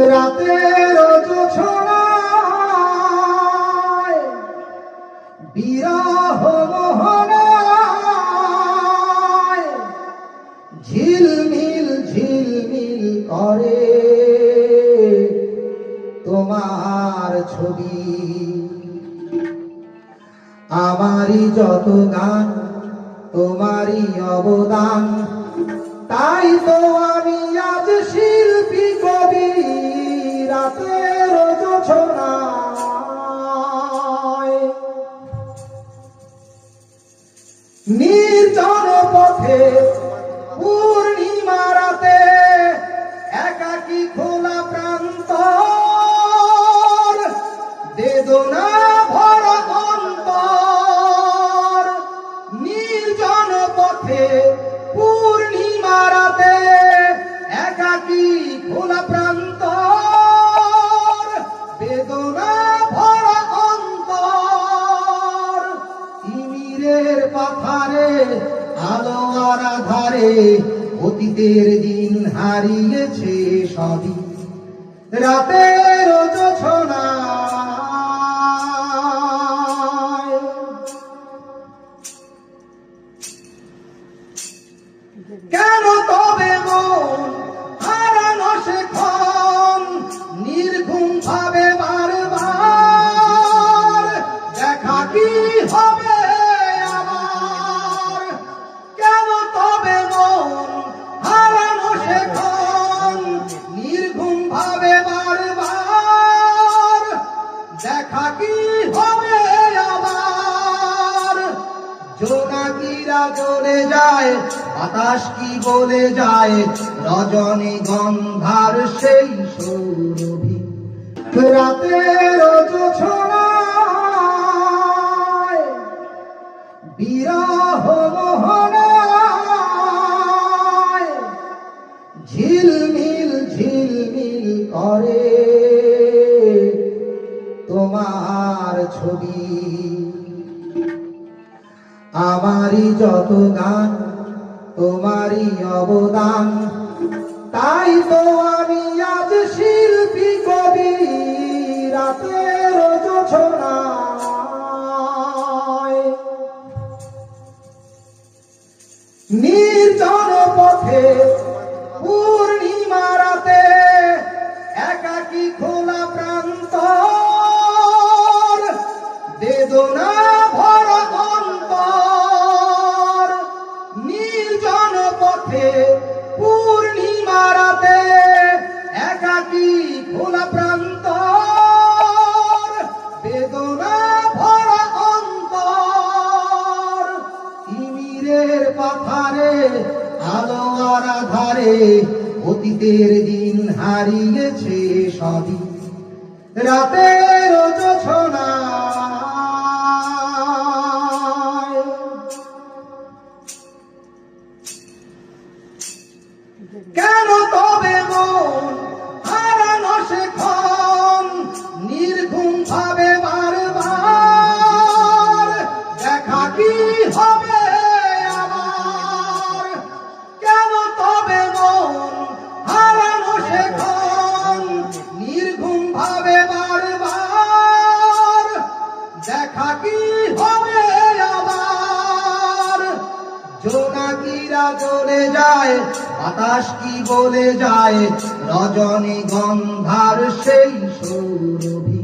রাতের জোছনায় বিরহ মোহনায় ঝিলমিল ঝিলমিল করে তোমার ছবি। আমারই যত গান তোমারই অবদান, তাই তো আমি আজ শিল্পী কবি। রাতের জোছনায় নির্জন পথে পূর্ণিমা রাতে একাকী খোলা প্রান্তর, বেদনা ভরা অন্তর। নির্জন পথে পূর্ণিমা রাতে একাকী খোলা প্রান্তর, বেদনা ভরা অন্তর। তিমিরের পাথারে আলো আর আধারে অতীতের দিন হারিয়েছে সবই। রাতের জোছনায় কেন তবে মন হারানো সেক্ষণ নির্ঘুম ভাবে বারবার? দেখা কি হবে আবার? কেন তবে মন হারানো সেক্ষণ নির্ঘুম ভাবে বারবার? দেখা কি হবে আবার? জোনাকিরা জ্বলে যায়, বাতাস কি বলে যায়, রজনী গন্ধার সেই সৌরভী। রাতের জোছনায় বিরহ মোহনায় ঝিলমিল ঝিলমিল করে তোমার ছবি। আমারই যত গান তোমারই অবদান, তাই তো আমি আজ শিল্পী কবি। রাতের জোছনায় নির্জন পথে পূর্ণিমা রাতে একাকী খোলা প্রান্তর, বেদনা ভরা অন্তর। নির্জন পথে পূর্ণিমা রাতে একাকী খোলা প্রান্তর, বেদনা ভরা অন্তর। তিমিরের পাথারে আলো আর আধারে অতীতের দিন হারিয়েছে সবই। রাতের জোছনায় কেন তবে মন হারানো সেক্ষণ নির্ঘুম ভাবে বারবার? দেখা কি হবে আবার? কেন তবে মন হারানো সেক্ষণ নির্ঘুম ভাবে বারবার? দেখা কি হবে আবার? জোনাকিরা জ্বলে যায়, বাতাস কি বলে যায়, রজনী গন্ধার সেই সৌরভী।